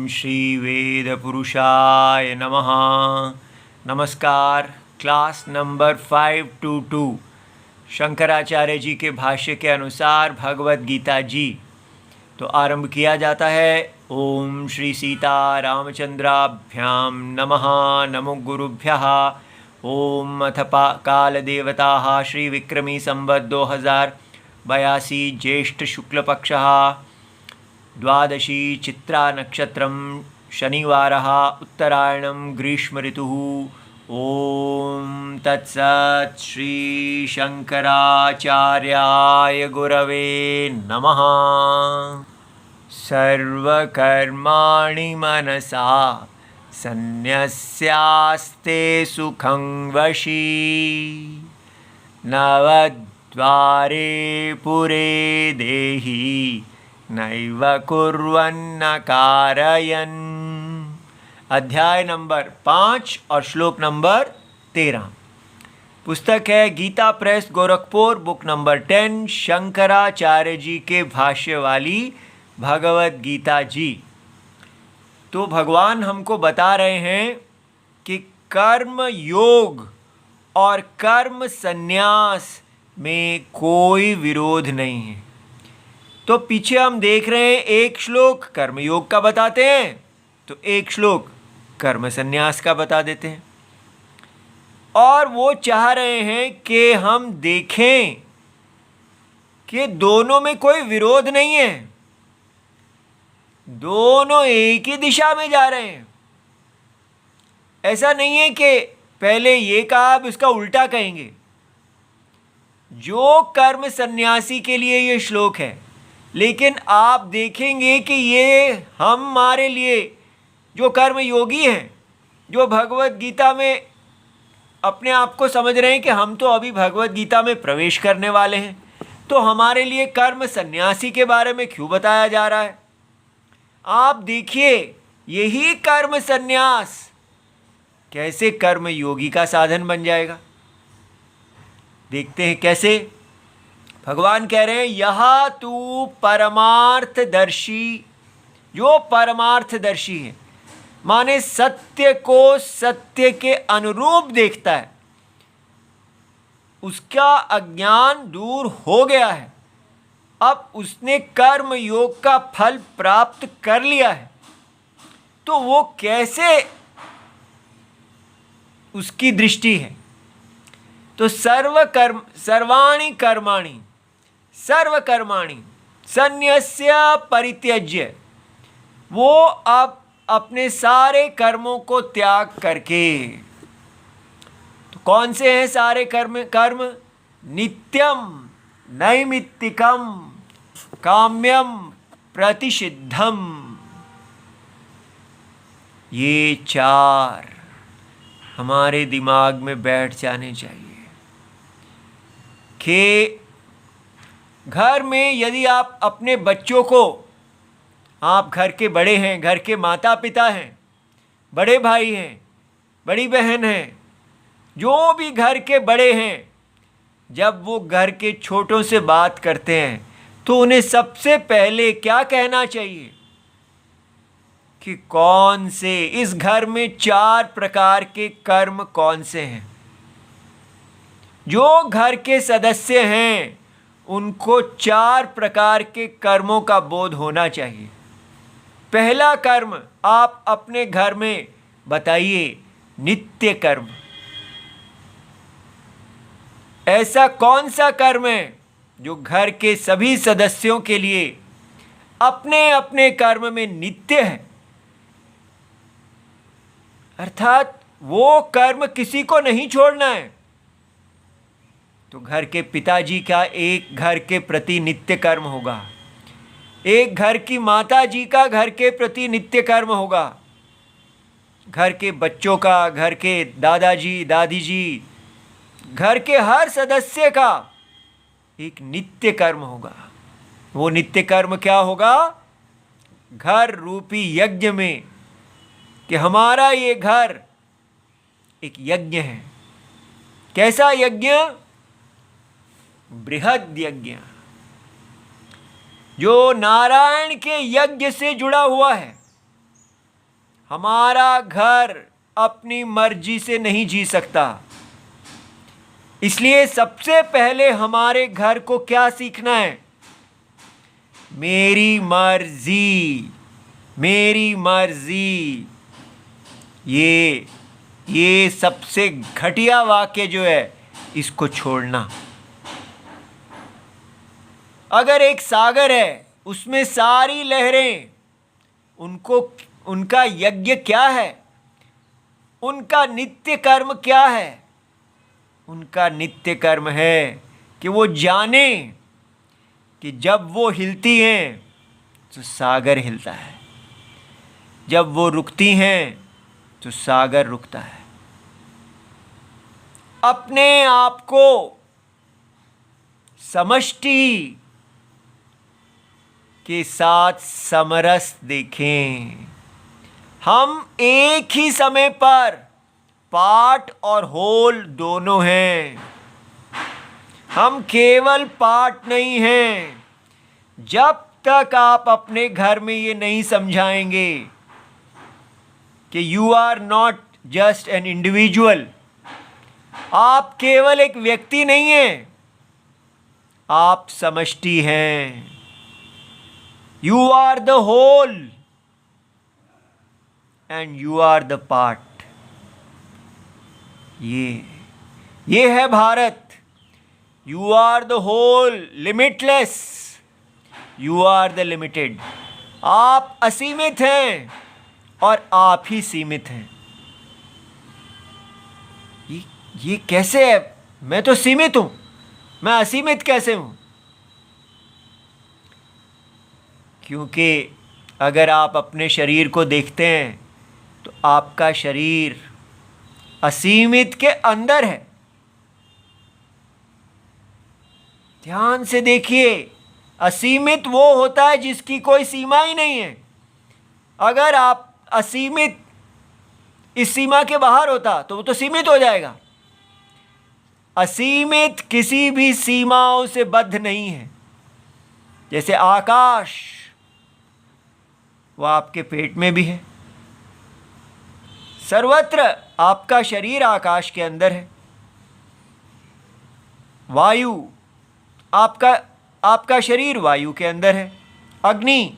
श्री वेद पुरुषाय नमः। नमस्कार। क्लास नंबर 522 शंकराचार्य जी के भाष्य के अनुसार भगवद गीता जी तो आरंभ किया जाता है। ओम श्री सीता रामचंद्राभ्याम नमः। नमो गुरुभ्यः। ओम अथ काल देवता श्री विक्रमी संवत् 2082 ज्येष्ठ शुक्ल पक्षः द्वादशी चित्रा नक्षत्रम शनिवारः उत्तरायणं ग्रीष्म ऋतुः। ओम तत्सत् श्री शंकराचार्याय गुरवे नमः। सर्वकर्माणि मनसा सन्न्यस्यास्ते सुखं वशी नवद्वारे पुरे देहि नैव कुर्वन्न कारयन्। अध्याय नंबर 5 और श्लोक नंबर 13। पुस्तक है Gita press Gorakhpur, book number 10, Shankaracharya ji के भाष्य वाली भगवद गीता जी। तो भगवान हमको बता रहे हैं कि कर्म योग और कर्म संन्यास में कोई विरोध नहीं है। तो पीछे हम देख रहे हैं एक श्लोक कर्मयोग का बताते हैं तो एक श्लोक कर्म संन्यास का बता देते हैं, और वो चाह रहे हैं कि हम देखें कि दोनों में कोई विरोध नहीं है, दोनों एक ही दिशा में जा रहे हैं। ऐसा नहीं है कि पहले ये कहा अब इसका उल्टा कहेंगे। जो कर्म सन्यासी के लिए ये श्लोक है, लेकिन आप देखेंगे कि ये हमारे लिए जो कर्म योगी हैं, जो भगवत गीता में अपने आप को समझ रहे हैं कि हम तो अभी भगवत गीता में प्रवेश करने वाले हैं, तो हमारे लिए कर्म सन्यासी के बारे में क्यों बताया जा रहा है। आप देखिए यही कर्म सन्यास कैसे कर्म योगी का साधन बन जाएगा। देखते हैं कैसे। भगवान कह रहे हैं यह तू परमार्थदर्शी, जो परमार्थदर्शी है माने सत्य को सत्य के अनुरूप देखता है, उसका अज्ञान दूर हो गया है, अब उसने कर्म योग का फल प्राप्त कर लिया है। तो वो कैसे उसकी दृष्टि है। तो सर्वाणि कर्माणि सन्न्यस्य परित्यज्य, वो अब अपने सारे कर्मों को त्याग करके, तो कौन से हैं सारे कर्म नित्यम नैमित्तिकम काम्यम प्रतिषिद्धम। ये चार हमारे दिमाग में बैठ जाने चाहिए कि घर में यदि आप अपने बच्चों को, आप घर के बड़े हैं, घर के माता पिता हैं, बड़े भाई हैं, बड़ी बहन हैं, जो भी घर के बड़े हैं, जब वो घर के छोटों से बात करते हैं तो उन्हें सबसे पहले क्या कहना चाहिए कि कौन से इस घर में 4 प्रकार के कर्म कौन से हैं। जो घर के सदस्य हैं उनको 4 प्रकार के कर्मों का बोध होना चाहिए। पहला कर्म आप अपने घर में बताइए नित्य कर्म। ऐसा कौन सा कर्म है जो घर के सभी सदस्यों के लिए अपने अपने कर्म में नित्य है, अर्थात वो कर्म किसी को नहीं छोड़ना है। तो घर के पिताजी का एक घर के प्रति नित्य कर्म होगा, एक घर की माता जी का घर के प्रति नित्य कर्म होगा, घर के बच्चों का, घर के दादाजी दादी जी, घर के हर सदस्य का एक नित्य कर्म होगा। वो नित्य कर्म क्या होगा? घर रूपी यज्ञ में, कि हमारा ये घर एक यज्ञ है। कैसा यज्ञ? बृहद यज्ञ, जो नारायण के यज्ञ से जुड़ा हुआ है। हमारा घर अपनी मर्जी से नहीं जी सकता। इसलिए सबसे पहले हमारे घर को क्या सीखना है? मेरी मर्जी, मेरी मर्जी। ये सबसे घटिया वाक्य जो है, इसको छोड़ना। अगर एक सागर है, उसमें सारी लहरें, उनका यज्ञ क्या है? उनका नित्य कर्म क्या है? उनका नित्य कर्म है कि वो जाने कि जब वो हिलती हैं तो सागर हिलता है, जब वो रुकती हैं तो सागर रुकता है। अपने आप को समष्टि के साथ समरस देखें। हम एक ही समय पर पार्ट और होल दोनों हैं। हम केवल पार्ट नहीं हैं। जब तक आप अपने घर में ये नहीं समझाएंगे कि you are not just an individual, आप केवल एक व्यक्ति नहीं हैं, आप समष्टि हैं। You are the whole and you are the part. ये है Bharat. You are the whole, limitless, you are the limited. आप असीमित हैं और आप ही सीमित हैं। ये कैसे है? मैं तो सीमित हूं, मैं असीमित कैसे हूं? क्योंकि अगर आप अपने शरीर को देखते हैं तो आपका शरीर असीमित के अंदर है। ध्यान से देखिए, असीमित वो होता है जिसकी कोई सीमा ही नहीं है। अगर आप असीमित इस सीमा के बाहर होता तो वो तो सीमित हो जाएगा। असीमित किसी भी सीमाओं से बद्ध नहीं है। जैसे आकाश, वो आपके पेट में भी है। सर्वत्र आपका शरीर आकाश के अंदर है। वायु, आपका शरीर वायु के अंदर है। अग्नि,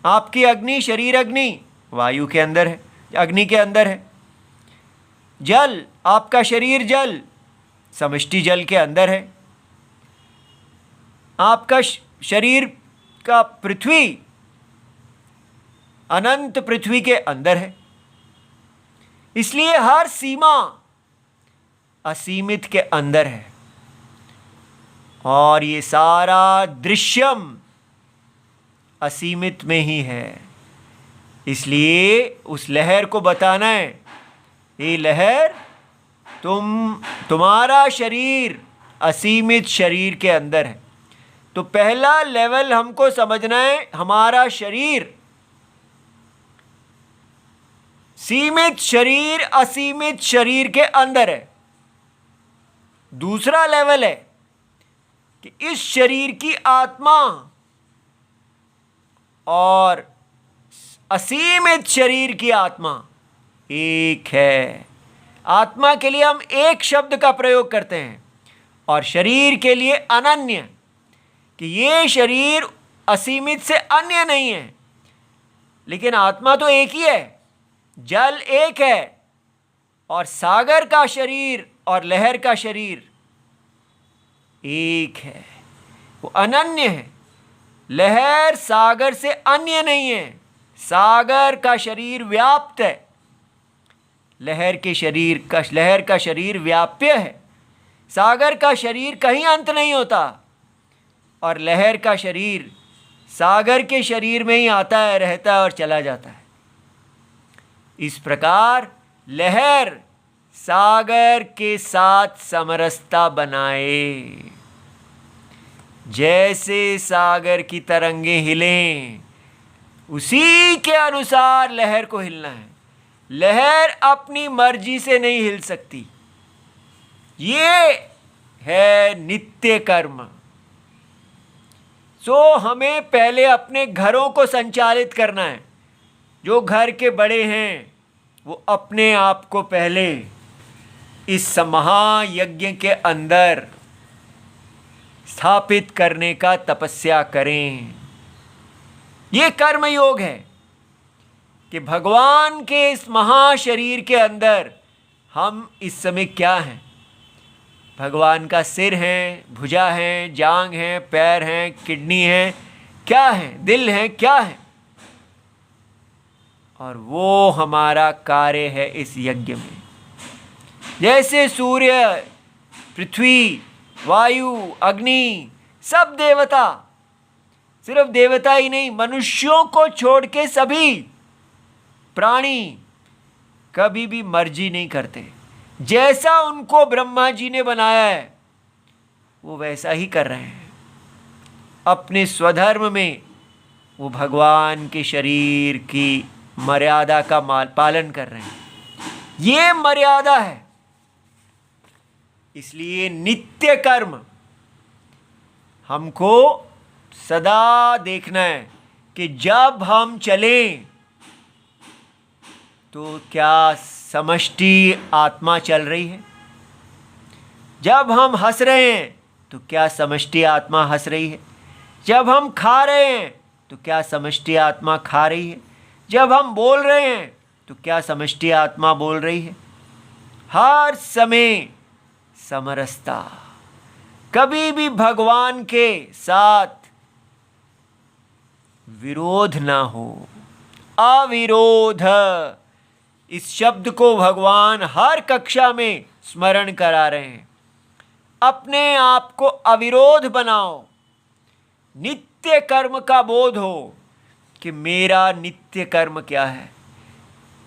आपकी अग्नि, शरीर अग्नि वायु के अंदर है, अग्नि के अंदर है। जल, आपका शरीर जल, समष्टि जल के अंदर है। आपका शरीर का पृथ्वी अनंत पृथ्वी के अंदर है। इसलिए हर सीमा असीमित के अंदर है और ये सारा दृश्यम असीमित में ही है। इसलिए उस लहर को बताना है, ये लहर, तुम्हारा शरीर असीमित शरीर के अंदर है। तो पहला लेवल हमको समझना है, हमारा शरीर सीमित शरीर असीमित शरीर के अंदर है। दूसरा लेवल है कि इस शरीर की आत्मा और असीमित शरीर की आत्मा एक है। आत्मा के लिए हम एक शब्द का प्रयोग करते हैं और शरीर के लिए अनन्य, कि ये शरीर असीमित से अन्य नहीं है, लेकिन आत्मा तो एक ही है। जल एक है और सागर का शरीर और लहर का शरीर एक है, वो अनन्य है। लहर सागर से अन्य नहीं है। सागर का शरीर व्याप्त है, लहर का शरीर व्याप्य है। सागर का शरीर कहीं अंत नहीं होता और लहर का शरीर सागर के शरीर में ही आता है, रहता है और चला जाता है। इस प्रकार लहर सागर के साथ समरसता बनाए। जैसे सागर की तरंगें हिलें, उसी के अनुसार लहर को हिलना है। लहर अपनी मर्जी से नहीं हिल सकती। ये है नित्य कर्म। सो हमें पहले अपने घरों को संचालित करना है। जो घर के बड़े हैं वो अपने आप को पहले इस महायज्ञ के अंदर स्थापित करने का तपस्या करें। ये कर्म योग है कि भगवान के इस महाशरीर के अंदर हम इस समय क्या हैं। भगवान का सिर है, भुजा है, जांग है, पैर हैं, किडनी है, क्या है, दिल है, क्या है। और वो हमारा कार्य है इस यज्ञ में। जैसे सूर्य, पृथ्वी, वायु, अग्नि, सब देवता, सिर्फ देवता ही नहीं, मनुष्यों को छोड़ के सभी प्राणी कभी भी मर्जी नहीं करते। जैसा उनको ब्रह्मा जी ने बनाया है वो वैसा ही कर रहे हैं। अपने स्वधर्म में वो भगवान के शरीर की मर्यादा का पालन कर रहे हैं। ये मर्यादा है। इसलिए नित्य कर्म हमको सदा देखना है कि जब हम चलें तो क्या समष्टि आत्मा चल रही है। जब हम हंस रहे हैं तो क्या समष्टि आत्मा हंस रही है। जब हम खा रहे हैं तो क्या समष्टि आत्मा खा रही है। जब हम बोल रहे हैं तो क्या समष्टि आत्मा बोल रही है। हर समय समरसता, कभी भी भगवान के साथ विरोध ना हो। अविरोध, इस शब्द को भगवान हर कक्षा में स्मरण करा रहे हैं। अपने आप को अविरोध बनाओ। नित्य कर्म का बोध हो कि मेरा नित्य कर्म क्या है।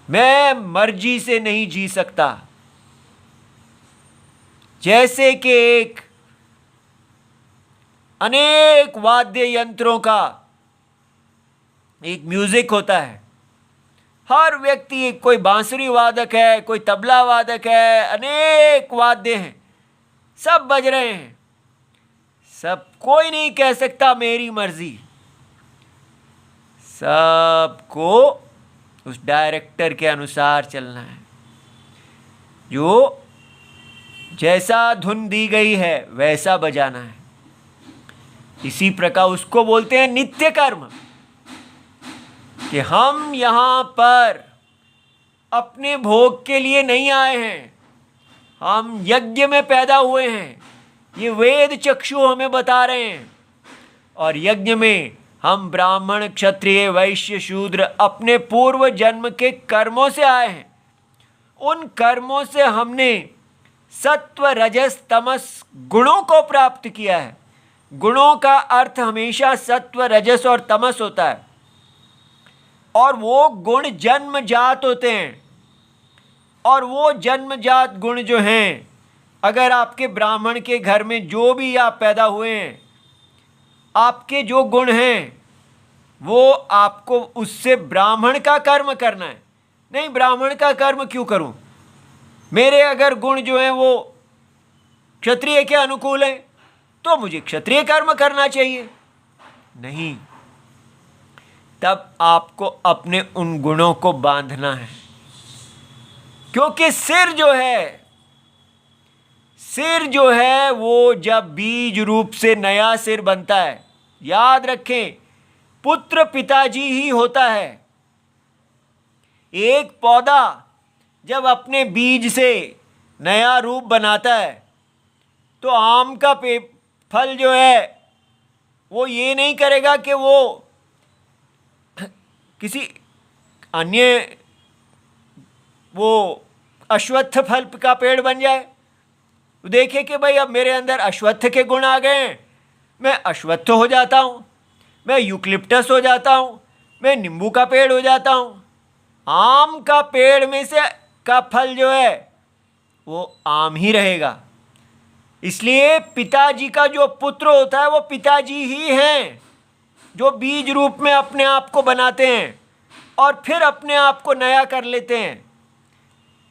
मैं मर्जी से नहीं जी सकता। जैसे कि एक अनेक वाद्य यंत्रों का एक म्यूजिक होता है। हर व्यक्ति, कोई बांसुरी वादक है, कोई तबला वादक है, अनेक वाद्य हैं, सब बज रहे हैं। सब, कोई नहीं कह सकता मेरी मर्जी। सबको उस डायरेक्टर के अनुसार चलना है। जो जैसा धुन दी गई है वैसा बजाना है। इसी प्रकार उसको बोलते हैं नित्य कर्म। कि हम यहाँ पर अपने भोग के लिए नहीं आए हैं, हम यज्ञ में पैदा हुए हैं। ये वेद चक्षु हमें बता रहे हैं। और यज्ञ में हम ब्राह्मण, क्षत्रिय, वैश्य, शूद्र अपने पूर्व जन्म के कर्मों से आए हैं। उन कर्मों से हमने सत्व, रजस, तमस गुणों को प्राप्त किया है। गुणों का अर्थ हमेशा सत्व, रजस और तमस होता है। और वो गुण जन्मजात होते हैं। और वो जन्मजात गुण जो हैं, अगर आपके ब्राह्मण के घर में जो भी आप पैदा हुए हैं, आपके जो गुण हैं वो आपको उससे ब्राह्मण का कर्म करना है। नहीं, ब्राह्मण का कर्म क्यों करूं, मेरे अगर गुण जो हैं वो क्षत्रिय के अनुकूल हैं तो मुझे क्षत्रिय कर्म करना चाहिए। नहीं, तब आपको अपने उन गुणों को बांधना है। क्योंकि सिर जो है वो जब बीज रूप से नया सिर बनता है, याद रखें, पुत्र पिताजी ही होता है। एक पौधा जब अपने बीज से नया रूप बनाता है तो आम का फल जो है वो ये नहीं करेगा कि वो किसी अन्य वो अश्वत्थ फल का पेड़ बन जाए। तो देखे कि भाई अब मेरे अंदर अश्वत्थ के गुण आ गए हैं, मैं अश्वत्थ हो जाता हूँ, मैं यूकलिप्टस हो जाता हूँ, मैं नींबू का पेड़ हो जाता हूँ। आम का पेड़ में से का फल जो है वो आम ही रहेगा। इसलिए पिताजी का जो पुत्र होता है वो पिताजी ही हैं, जो बीज रूप में अपने आप को बनाते हैं और फिर अपने आप को नया कर लेते हैं।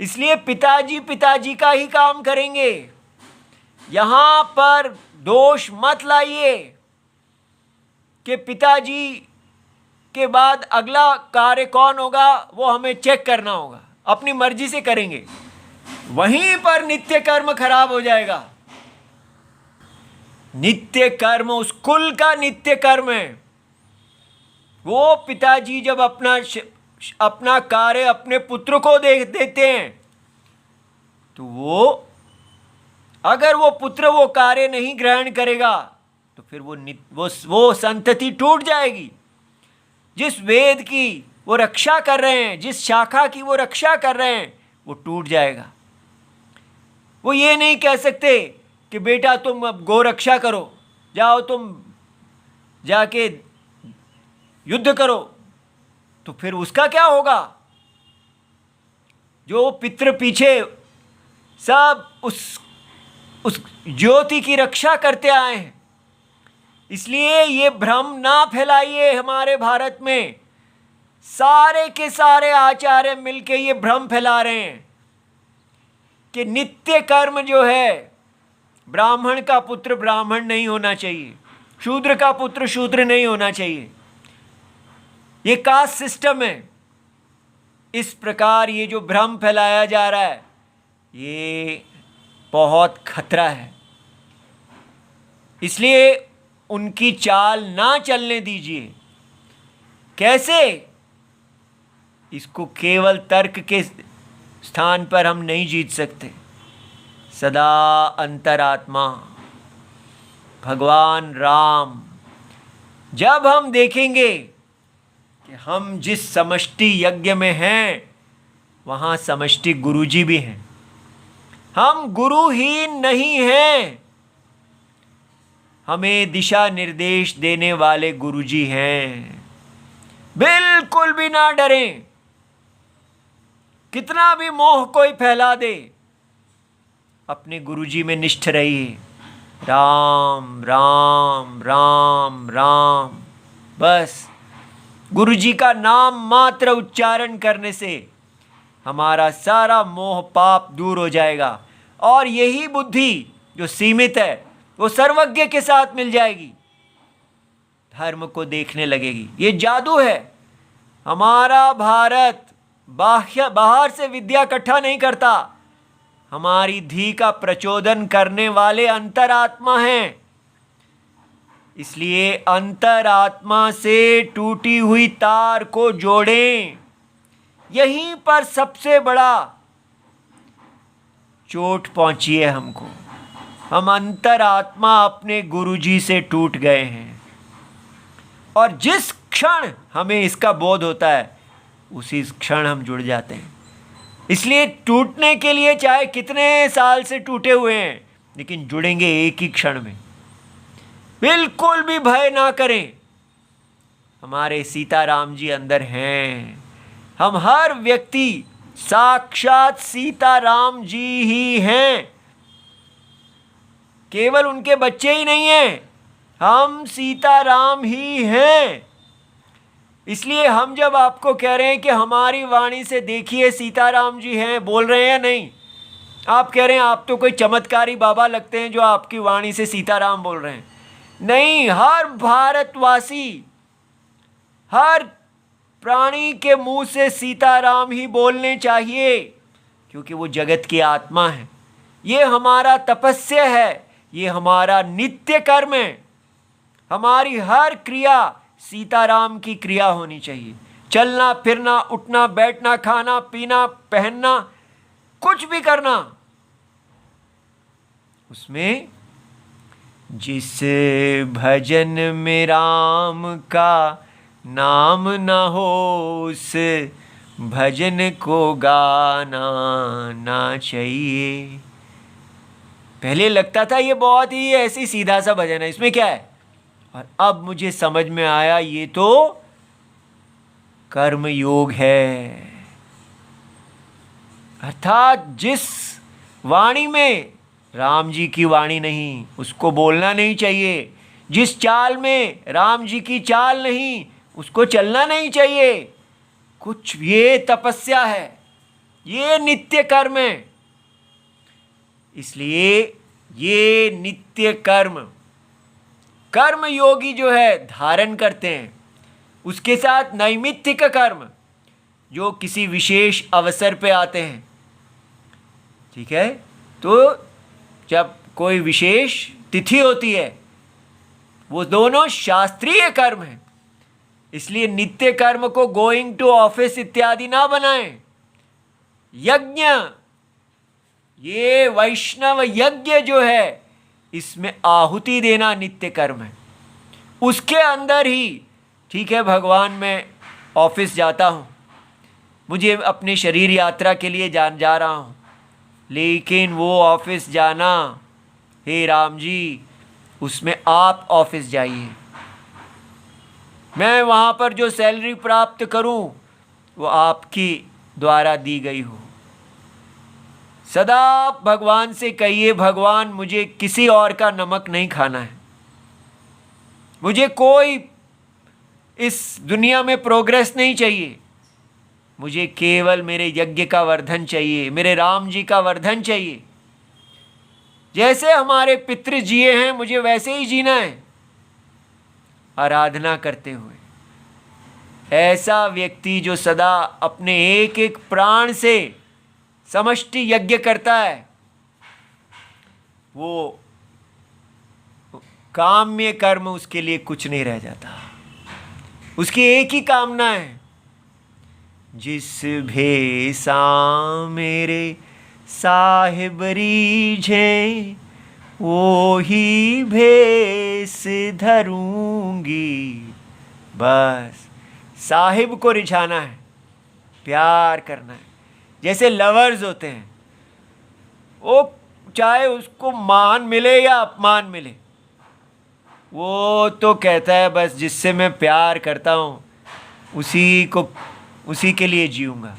इसलिए पिताजी का ही काम करेंगे। यहाँ पर दोष मत लाइए कि पिताजी के बाद अगला कार्य कौन होगा वो हमें चेक करना होगा, अपनी मर्जी से करेंगे, वहीं पर नित्य कर्म खराब हो जाएगा। नित्य कर्म उस कुल का नित्य कर्म है। वो पिताजी जब अपना कार्य अपने पुत्र को दे देते हैं तो अगर वो पुत्र वो कार्य नहीं ग्रहण करेगा तो फिर वो संतति टूट जाएगी। जिस वेद की वो रक्षा कर रहे हैं, जिस शाखा की वो रक्षा कर रहे हैं, वो टूट जाएगा। वो ये नहीं कह सकते कि बेटा तुम अब गो रक्षा करो, जाओ तुम जाके युद्ध करो, तो फिर उसका क्या होगा? जो पितृ पीछे सब उस ज्योति की रक्षा करते आए हैं। इसलिए ये भ्रम ना फैलाइए हमारे भारत में। सारे के सारे आचार्य मिलके ये भ्रम फैला रहे हैं कि नित्य कर्म जो है, ब्राह्मण का पुत्र ब्राह्मण नहीं होना चाहिए, शूद्र का पुत्र शूद्र नहीं होना चाहिए। ये कास्ट सिस्टम है। इस प्रकार ये जो भ्रम फैलाया जा रहा है ये बहुत खतरा है। इसलिए उनकी चाल ना चलने दीजिए। कैसे? इसको केवल तर्क के स्थान पर हम नहीं जीत सकते। सदा अंतरात्मा भगवान राम, जब हम देखेंगे कि हम जिस समष्टि यज्ञ में हैं वहाँ समष्टि गुरुजी भी हैं, हम गुरुहीन नहीं हैं, हमें दिशा निर्देश देने वाले गुरुजी हैं। बिल्कुल भी ना डरें। कितना भी मोह कोई फैला दे, अपने गुरुजी में निष्ठ रहिए। राम राम राम राम, बस गुरुजी का नाम मात्र उच्चारण करने से हमारा सारा मोह पाप दूर हो जाएगा। और यही बुद्धि जो सीमित है वो सर्वज्ञ के साथ मिल जाएगी, धर्म को देखने लगेगी। ये जादू है। हमारा भारत बाहर से विद्या इकट्ठा नहीं करता, हमारी धी का प्रचोदन करने वाले अंतरात्मा हैं। इसलिए अंतरात्मा से टूटी हुई तार को जोड़ें। यहीं पर सबसे बड़ा चोट पहुंची है हमको। हम अंतरात्मा अपने गुरुजी से टूट गए हैं, और जिस क्षण हमें इसका बोध होता है उसी क्षण हम जुड़ जाते हैं। इसलिए टूटने के लिए चाहे कितने साल से टूटे हुए हैं, लेकिन जुड़ेंगे एक ही क्षण में। बिल्कुल भी भय ना करें। हमारे सीताराम जी अंदर हैं। हम हर व्यक्ति साक्षात सीताराम जी ही हैं। केवल उनके बच्चे ही नहीं हैं, हम सीताराम ही हैं। इसलिए हम जब आपको कह रहे हैं कि हमारी वाणी से देखिए सीताराम जी हैं, बोल रहे हैं नहीं, आप कह रहे हैं आप तो कोई चमत्कारी बाबा लगते हैं जो आपकी वाणी से सीताराम बोल रहे हैं। नहीं, हर भारतवासी, हर प्राणी के मुंह से सीताराम ही बोलने चाहिए, क्योंकि वो जगत की आत्मा है। ये हमारा तपस्या है, ये हमारा नित्य कर्म है। हमारी हर क्रिया सीताराम की क्रिया होनी चाहिए। चलना फिरना, उठना बैठना, खाना पीना, पहनना, कुछ भी करना, उसमें जिस भजन में राम का नाम न हो उस भजन को गाना ना चाहिए। पहले लगता था ये बहुत ही ऐसी सीधा सा भजन है, इसमें क्या है, और अब मुझे समझ में आया ये तो कर्म योग है। अर्थात जिस वाणी में राम जी की वाणी नहीं, उसको बोलना नहीं चाहिए। जिस चाल में राम जी की चाल नहीं, उसको चलना नहीं चाहिए। कुछ ये तपस्या है, ये नित्य कर्म है। इसलिए ये नित्य कर्म योगी जो है धारण करते हैं। उसके साथ नैमित्तिक कर्म जो किसी विशेष अवसर पे आते हैं, ठीक है। तो जब कोई विशेष तिथि होती है, वो दोनों शास्त्रीय कर्म हैं। इसलिए नित्य कर्म को गोइंग टू ऑफिस इत्यादि ना बनाएं। यज्ञ, ये वैष्णव यज्ञ जो है, इसमें आहुति देना नित्य कर्म है। उसके अंदर ही, ठीक है, भगवान मैं ऑफिस जाता हूँ, मुझे अपने शरीर यात्रा के लिए जा रहा हूँ, लेकिन वो ऑफिस जाना, हे राम जी, उसमें आप ऑफिस जाइए। मैं वहाँ पर जो सैलरी प्राप्त करूँ वो आपकी द्वारा दी गई हो। सदा भगवान से कहिए, भगवान मुझे किसी और का नमक नहीं खाना है, मुझे कोई इस दुनिया में प्रोग्रेस नहीं चाहिए, मुझे केवल मेरे यज्ञ का वर्धन चाहिए, मेरे राम जी का वर्धन चाहिए। जैसे हमारे पितृ जिए हैं, मुझे वैसे ही जीना है, आराधना करते हुए। ऐसा व्यक्ति जो सदा अपने एक एक प्राण से समष्टि यज्ञ करता है, वो काम्य कर्म उसके लिए कुछ नहीं रह जाता। उसकी एक ही कामना है, जिस भेसा मेरे साहिब रीझे, वो ही भेस धरूंगी। बस साहिब को रिझाना है, प्यार करना है। जैसे लवर्स होते हैं, वो चाहे उसको मान मिले या अपमान मिले, वो तो कहता है बस जिससे मैं प्यार करता हूँ उसी के लिए जीऊँगा।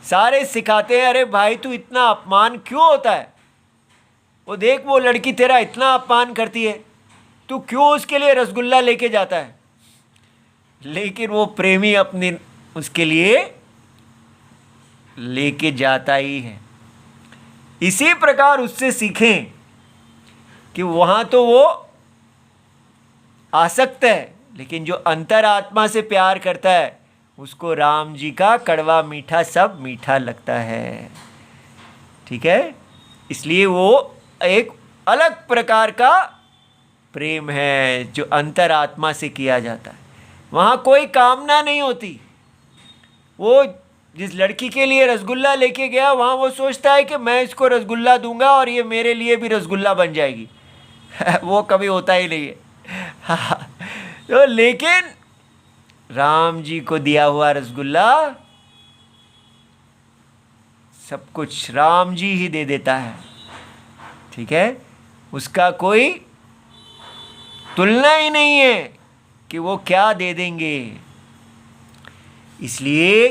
सारे सिखाते हैं, अरे भाई तू इतना अपमान क्यों होता है, वो देख वो लड़की तेरा इतना अपमान करती है, तू क्यों उसके लिए रसगुल्ला लेके जाता है। लेकिन वो प्रेमी अपनी उसके लिए लेके जाता ही है। इसी प्रकार उससे सीखें कि वहाँ तो वो आसक्त है, लेकिन जो अंतरात्मा से प्यार करता है उसको राम जी का कड़वा मीठा सब मीठा लगता है, ठीक है। इसलिए वो एक अलग प्रकार का प्रेम है जो अंतरात्मा से किया जाता है। वहाँ कोई कामना नहीं होती। वो जिस लड़की के लिए रसगुल्ला लेके गया, वहाँ वो सोचता है कि मैं इसको रसगुल्ला दूंगा और ये मेरे लिए भी रसगुल्ला बन जाएगी। वो कभी होता ही नहीं है। तो लेकिन राम जी को दिया हुआ रसगुल्ला सब कुछ राम जी ही दे देता है, ठीक है। उसका कोई तुलना ही नहीं है कि वो क्या दे देंगे। इसलिए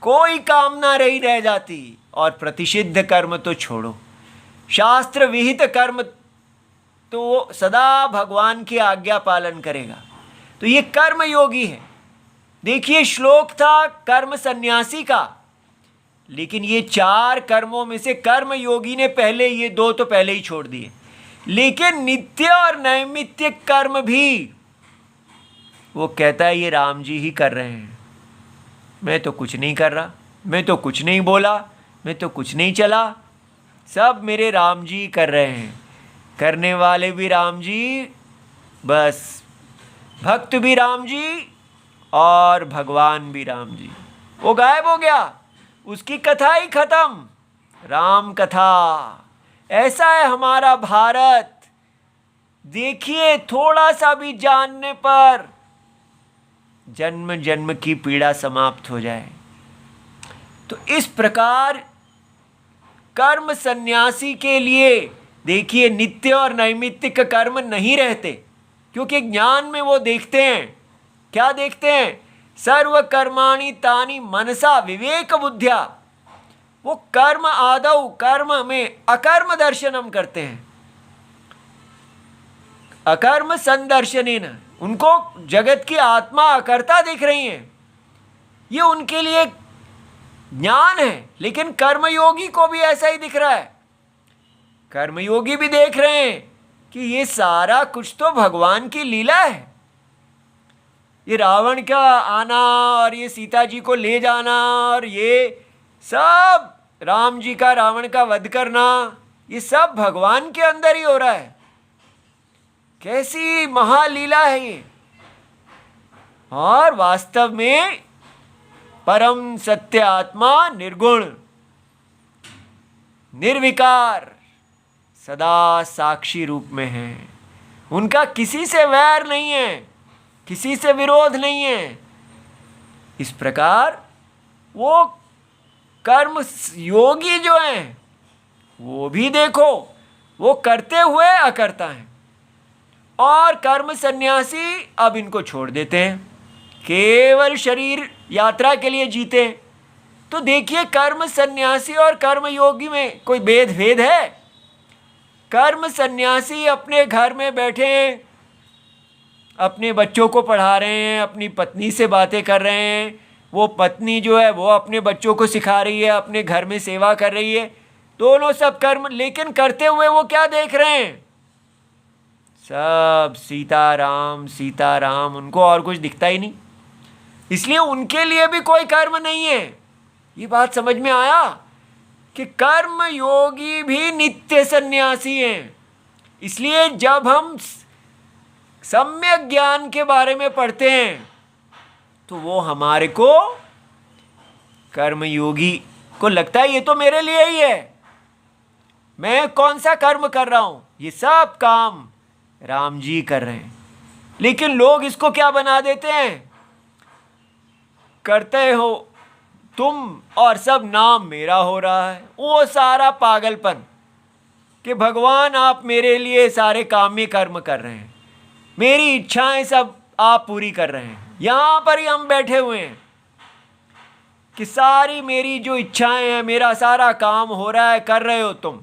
कोई कामना नहीं रह जाती। और प्रतिषिद्ध कर्म तो छोड़ो, शास्त्र विहित कर्म तो वो सदा भगवान की आज्ञा पालन करेगा। तो ये कर्म योगी है। देखिए श्लोक था कर्म सन्यासी का, लेकिन ये 4 कर्मों में से कर्म योगी ने पहले ये 2 तो पहले ही छोड़ दिए। लेकिन नित्य और नैमित्तिक कर्म भी वो कहता है ये राम जी ही कर रहे हैं, मैं तो कुछ नहीं कर रहा, मैं तो कुछ नहीं बोला, मैं तो कुछ नहीं चला, सब मेरे राम जी कर रहे हैं। करने वाले भी राम जी, बस भक्त भी राम जी और भगवान भी राम जी। वो गायब हो गया, उसकी कथा ही खत्म, राम कथा। ऐसा है हमारा भारत। देखिए थोड़ा सा भी जानने पर जन्म जन्म की पीड़ा समाप्त हो जाए। तो इस प्रकार कर्म सन्यासी के लिए देखिए नित्य और नैमित्तिक कर्म नहीं रहते, क्योंकि ज्ञान में वो देखते हैं, क्या देखते हैं, सर्व कर्माणि तानि मनसा विवेक बुद्ध्या। वो कर्म आदौ कर्म में अकर्म दर्शनम करते हैं, अकर्म संदर्शनेन। उनको जगत की आत्मा अकर्ता दिख रही है, ये उनके लिए ज्ञान है। लेकिन कर्मयोगी को भी ऐसा ही दिख रहा है। कर्मयोगी भी देख रहे हैं कि ये सारा कुछ तो भगवान की लीला है, ये रावण का आना और ये सीता जी को ले जाना और ये सब राम जी का रावण का वध करना, ये सब भगवान के अंदर ही हो रहा है। कैसी महालीला है ये। और वास्तव में परम सत्य आत्मा निर्गुण निर्विकार सदा साक्षी रूप में है। उनका किसी से वैर नहीं है, किसी से विरोध नहीं है। इस प्रकार वो कर्म योगी जो हैं वो भी देखो वो करते हुए अकर्ता हैं, और कर्म सन्यासी अब इनको छोड़ देते हैं, केवल शरीर यात्रा के लिए जीते हैं। तो देखिए कर्म सन्यासी और कर्म योगी में कोई भेद है? कर्म सन्यासी अपने घर में बैठे हैं, अपने बच्चों को पढ़ा रहे हैं, अपनी पत्नी से बातें कर रहे हैं, वो पत्नी जो है वो अपने बच्चों को सिखा रही है, अपने घर में सेवा कर रही है, दोनों सब कर्म। लेकिन करते हुए वो क्या देख रहे हैं? सब सीता राम, उनको और कुछ दिखता ही नहीं। इसलिए उनके लिए भी कोई कर्म नहीं है। ये बात समझ में आया कि कर्म योगी भी नित्य सन्यासी हैं। इसलिए जब हम सम्यक ज्ञान के बारे में पढ़ते हैं तो वो हमारे को कर्म योगी को लगता है ये तो मेरे लिए ही है, मैं कौन सा कर्म कर रहा हूं, ये सब काम राम जी कर रहे हैं। लेकिन लोग इसको क्या बना देते हैं? करते हो तुम और सब नाम मेरा हो रहा है। वो सारा पागलपन कि भगवान आप मेरे लिए सारे काम्य कर्म कर रहे हैं, मेरी इच्छाएं सब आप पूरी कर रहे हैं। यहाँ पर ही हम बैठे हुए हैं कि सारी मेरी जो इच्छाएं हैं, मेरा सारा काम हो रहा है, कर रहे हो तुम।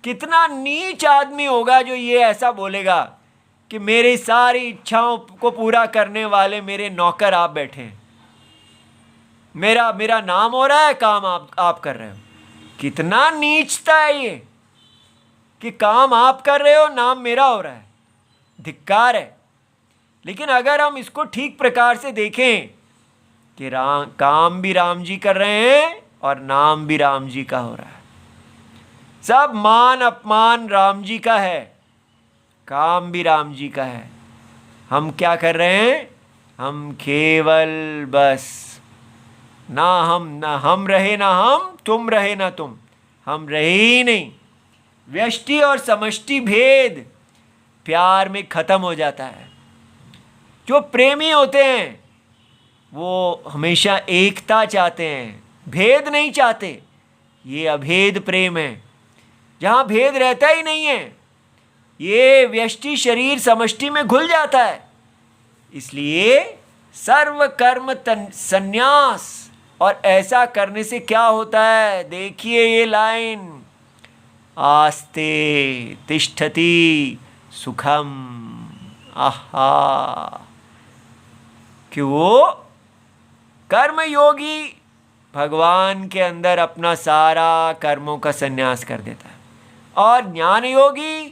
कितना नीच आदमी होगा जो ये ऐसा बोलेगा कि मेरी सारी इच्छाओं को पूरा करने वाले मेरे नौकर आप बैठे हैं, मेरा नाम हो रहा है, काम आप कर रहे हो। कितना नीचता है ये कि काम आप कर रहे हो, नाम मेरा हो रहा है। धिक्कार है। लेकिन अगर हम इसको ठीक प्रकार से देखें कि काम भी राम जी कर रहे हैं और नाम भी राम जी का हो रहा है, सब मान अपमान राम जी का है, काम भी राम जी का है। हम क्या कर रहे हैं? हम केवल बस ना हम रहे ना हम, तुम रहे ना तुम, हम रहे ही नहीं। व्यष्टि और समष्टि भेद प्यार में खत्म हो जाता है। जो प्रेमी होते हैं वो हमेशा एकता चाहते हैं, भेद नहीं चाहते। ये अभेद प्रेम है, जहाँ भेद रहता ही नहीं है। ये व्यष्टि शरीर समष्टि में घुल जाता है। इसलिए सर्व कर्म संन्यास। और ऐसा करने से क्या होता है? देखिए ये लाइन, आस्ते तिष्ठति सुखम। आहा, कि वो कर्म योगी भगवान के अंदर अपना सारा कर्मों का संन्यास कर देता है, और ज्ञान योगी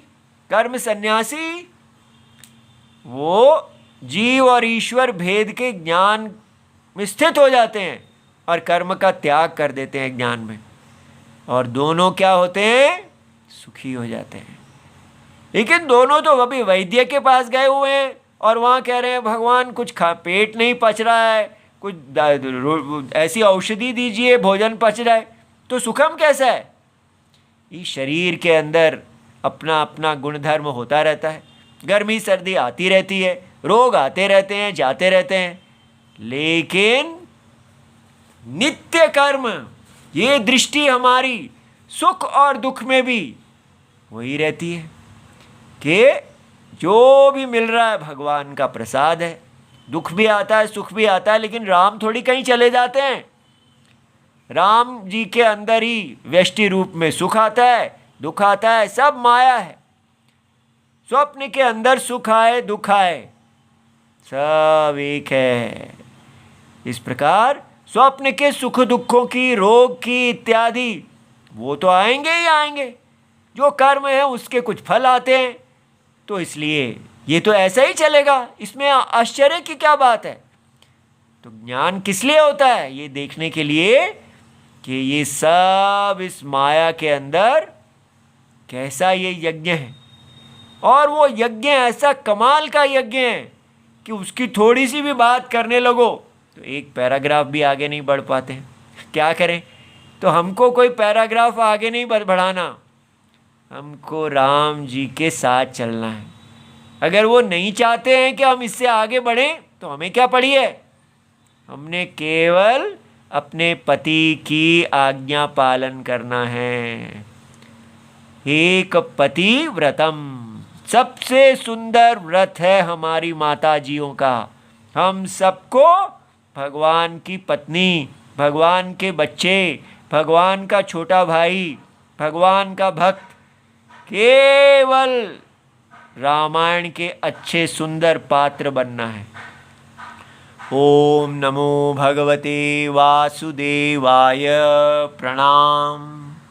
कर्म सन्यासी वो जीव और ईश्वर भेद के ज्ञान में स्थित हो जाते हैं और कर्म का त्याग कर देते हैं ज्ञान में, और दोनों क्या होते हैं? सुखी हो जाते हैं। लेकिन दोनों तो अभी वैद्य के पास गए हुए हैं और वहाँ कह रहे हैं भगवान कुछ पेट नहीं पच रहा है, कुछ ऐसी औषधि दीजिए, भोजन पच रहा है। तो सुखम कैसा है? इस शरीर के अंदर अपना अपना गुणधर्म होता रहता है, गर्मी सर्दी आती रहती है, रोग आते रहते हैं, जाते रहते हैं। लेकिन नित्य कर्म, ये दृष्टि हमारी सुख और दुख में भी वही रहती है कि जो भी मिल रहा है भगवान का प्रसाद है। दुख भी आता है, सुख भी आता है, लेकिन राम थोड़ी कहीं चले जाते हैं। राम जी के अंदर ही व्यष्टि रूप में सुख आता है, दुख आता है, सब माया है। स्वप्न के अंदर सुख आए दुख आए, सब एक है। इस प्रकार स्वप्न के सुख दुखों की, रोग की इत्यादि वो तो आएंगे ही आएंगे। जो कर्म है उसके कुछ फल आते हैं। तो इसलिए ये तो ऐसा ही चलेगा, इसमें आश्चर्य की क्या बात है। तो ज्ञान किस लिए होता है? ये देखने के लिए कि ये सब इस माया के अंदर कैसा ये यज्ञ है, और वो यज्ञ ऐसा कमाल का यज्ञ है कि उसकी थोड़ी सी भी बात करने लगो तो एक पैराग्राफ भी आगे नहीं बढ़ पाते हैं। क्या करें? तो हमको कोई पैराग्राफ आगे नहीं बढ़ाना, हमको राम जी के साथ चलना है। अगर वो नहीं चाहते हैं कि हम इससे आगे बढ़ें तो हमें क्या पड़ी है? हमने केवल अपने पति की आज्ञा पालन करना है। एक पति व्रतम, सबसे सुंदर व्रत है हमारी माताजियों का। हम सबको भगवान की पत्नी, भगवान के बच्चे, भगवान का छोटा भाई, भगवान का भक्त, केवल रामायण के अच्छे सुंदर पात्र बनना है। ओम नमो भगवते वासुदेवाय। प्रणाम।